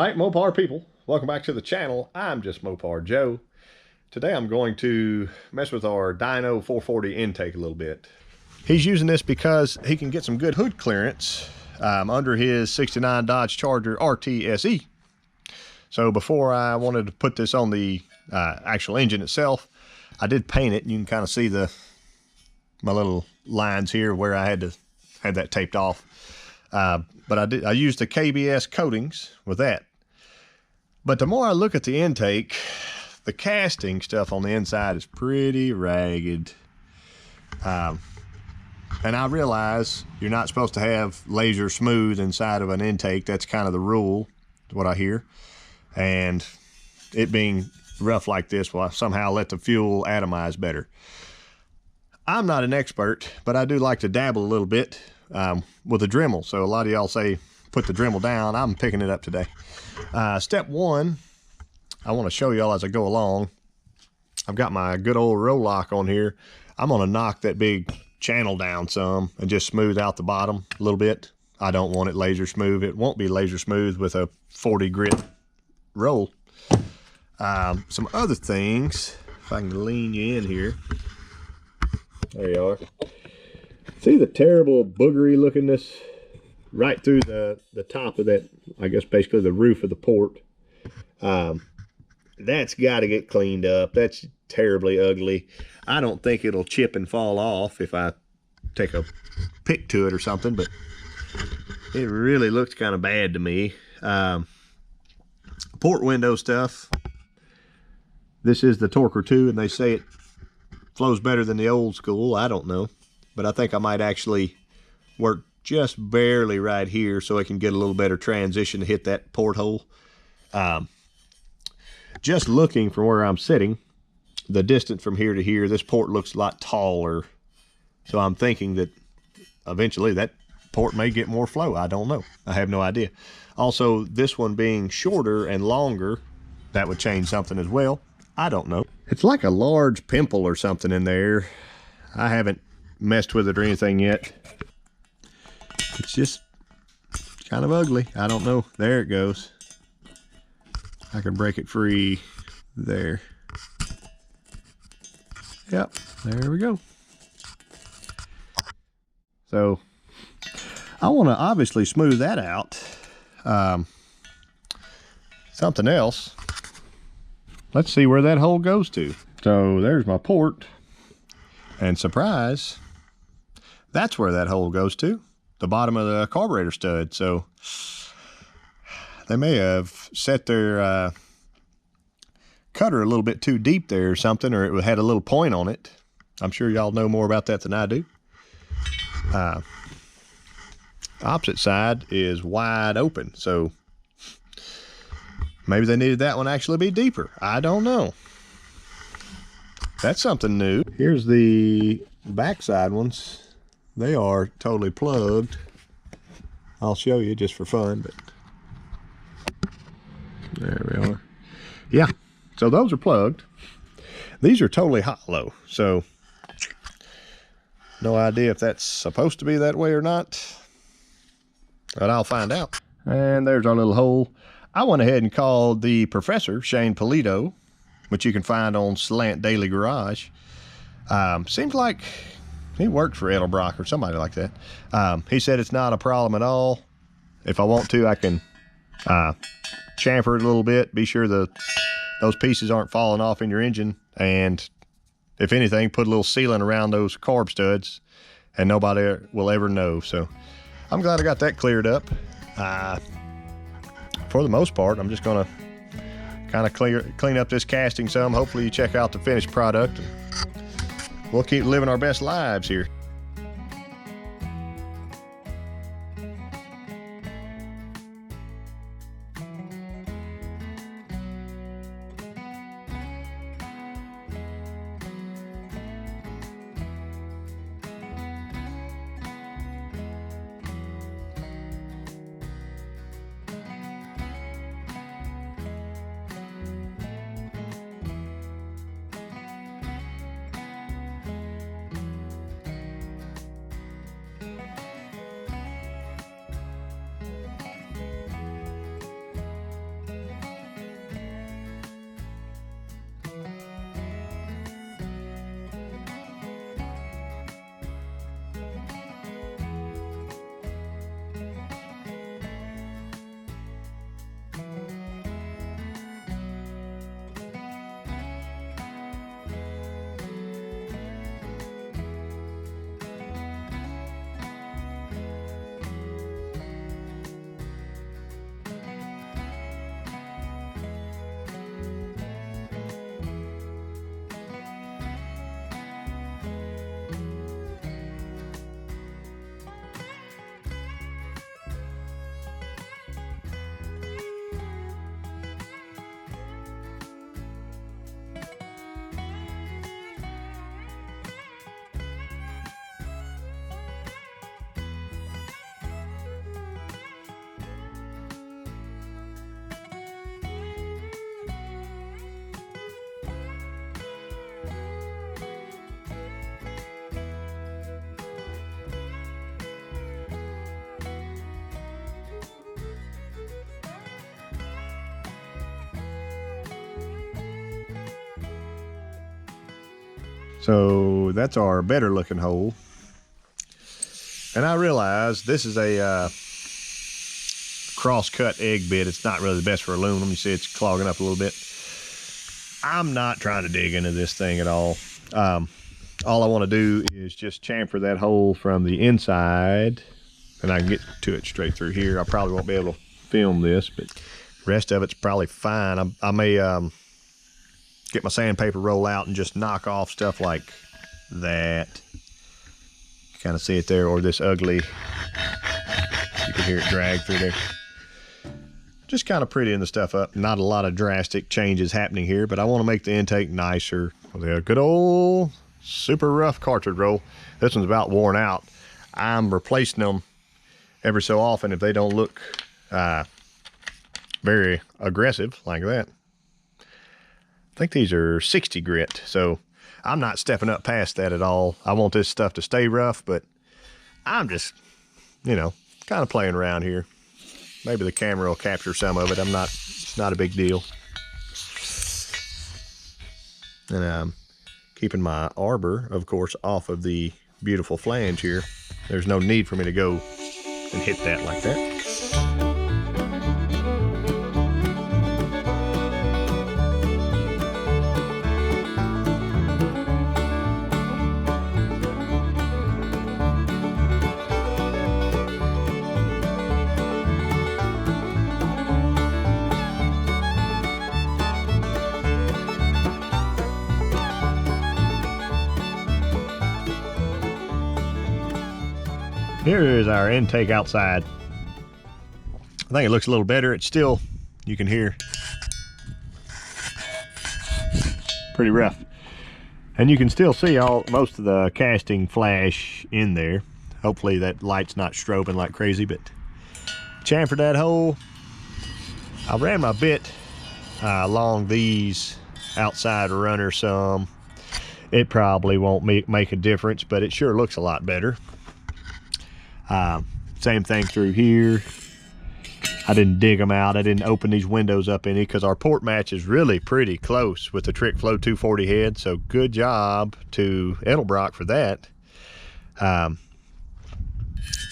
right, Mopar people, welcome back to the channel. I'm just Mopar Joe. Today I'm going to mess with our Dyno 440 intake a little bit. He's using this because he can get some good hood clearance under his 69 Dodge Charger RTSE. So before I wanted to put this on the actual engine itself, I did paint it. You can kind of see my little lines here where I had to have that taped off. But I used the KBS coatings with that. But the more I look at the intake, the casting stuff on the inside is pretty ragged. And I realize you're not supposed to have laser smooth inside of an intake. That's kind of the rule, what I hear. And it being rough like this will somehow let the fuel atomize better. I'm not an expert, but I do like to dabble a little bit with a Dremel. So a lot of y'all say, put the Dremel down. I'm picking it up today. Step one, I want to show y'all as I go along. I've got my good old roll lock on here. I'm going to knock that big channel down some and just smooth out the bottom a little bit. I don't want it laser smooth. It won't be laser smooth with a 40 grit roll. Some other things, if I can lean you in here. There you are. See the terrible boogery lookingness right through the top of that, I guess basically the roof of the port. That's got to get cleaned up. That's terribly ugly. I don't think it'll chip and fall off if I take a pick to it or something, but it really looks kind of bad to me. Port window stuff. This is the Torker 2, and they say it flows better than the old school. I don't know, but I think I might actually work just barely right here so I can get a little better transition to hit that porthole. Just looking from where I'm sitting, the distance from here to here, this port looks a lot taller. So I'm thinking that eventually that port may get more flow. I don't know. I have no idea. Also, this one being shorter and longer, that would change something as well. I don't know. It's like a large pimple or something in there. I haven't messed with it or anything yet. It's just kind of ugly. I don't know. There it goes. I can break it free there. Yep, there we go. So I want to obviously smooth that out. Something else. Let's see where that hole goes to. So there's my port. And surprise, that's where that hole goes to. The bottom of the carburetor stud. So they may have set their cutter a little bit too deep there or something, or it had a little point on it. I'm sure y'all know more about that than I do. Opposite side is wide open, so maybe they needed that one actually be deeper. I don't know. That's something new. Here's the backside ones. They are totally plugged. I'll show you just for fun, but there we are. Yeah, so those are plugged. These are totally hollow, so no idea if that's supposed to be that way or not, but I'll find out. And there's our little hole. I went ahead and called the professor, Shane Polito, which you can find on Slant Daily Garage. Seems like he worked for Edelbrock or somebody like that. He said it's not a problem at all. If I want to, I can chamfer it a little bit, be sure those pieces aren't falling off in your engine, and if anything, put a little sealant around those carb studs and nobody will ever know. So I'm glad I got that cleared up. For the most part, I'm just gonna kind of clean up this casting some. Hopefully you check out the finished product. We'll keep living our best lives here. So that's our better looking hole. And I realize this is a cross-cut egg bit. It's not really the best for aluminum. You see it's clogging up a little bit. I'm not trying to dig into this thing at all. All I want to do is just chamfer that hole from the inside, and I can get to it straight through here. I probably won't be able to film this, but the rest of it's probably fine. I may get my sandpaper roll out and just knock off stuff like that. Kind of see it there, or this ugly, you can hear it drag through there. Just kind of prettying the stuff up. Not a lot of drastic changes happening here, but I want to make the intake nicer with a good old super rough cartridge roll. This one's about worn out. I'm replacing them every so often if they don't look very aggressive like that. I think these are 60 grit, so I'm not stepping up past that at all. I want this stuff to stay rough, but I'm just, you know, kind of playing around here. Maybe the camera will capture some of it. It's not a big deal. And I'm keeping my arbor, of course, off of the beautiful flange here. There's no need for me to go and hit that like that. Here is our intake outside. I think it looks a little better. It's still, you can hear, pretty rough. And you can still see most of the casting flash in there. Hopefully that light's not strobing like crazy, but chamfered that hole. I ran my bit along these outside runners some. It probably won't make a difference, but it sure looks a lot better. Same thing through here. I didn't dig them out. I didn't open these windows up any because our port match is really pretty close with the Trick Flow 240 head. So good job to Edelbrock for that.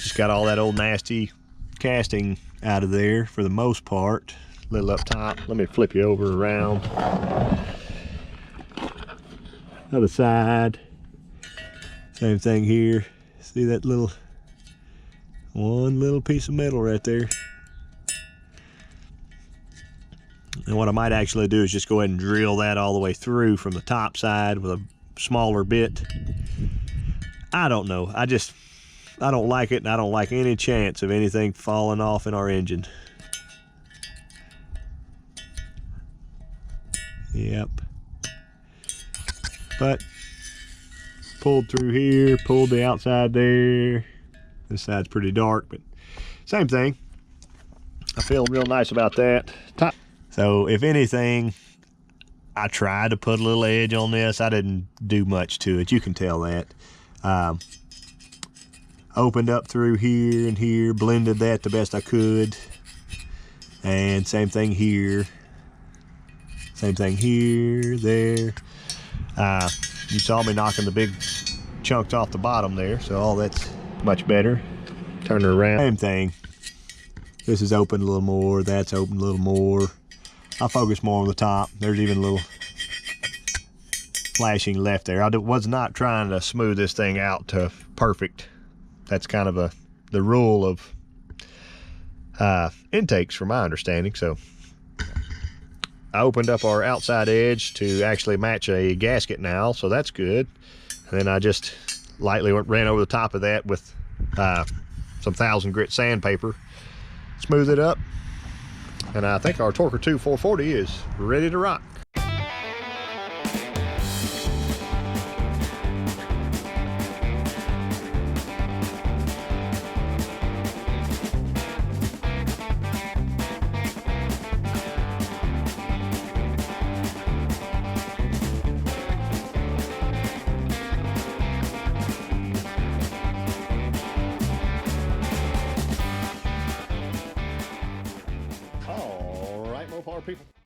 Just got all that old nasty casting out of there for the most part. A little up top. Let me flip you over around. Other side. Same thing here. See that little, one little piece of metal right there. And what I might actually do is just go ahead and drill that all the way through from the top side with a smaller bit. I don't know. I don't like it, and I don't like any chance of anything falling off in our engine. Yep. But pulled through here, pulled the outside there. This side's pretty dark, but same thing. I feel real nice about that. So if anything, I tried to put a little edge on this. I didn't do much to it. You can tell that. Opened up through here and here, blended that the best I could. And same thing here. Same thing here, there. You saw me knocking the big chunks off the bottom there, so all that's much better. Turn it around. Same thing. This is open a little more, that's open a little more. I'll focus more on the top. There's even a little flashing left there. I was not trying to smooth this thing out to perfect. That's kind of the rule of intakes from my understanding. So I opened up our outside edge to actually match a gasket now, so that's good. And then I just lightly ran over the top of that with some 1000 grit sandpaper, smooth it up, and I think our Torker 2 440 is ready to rock. All right, Mopar people.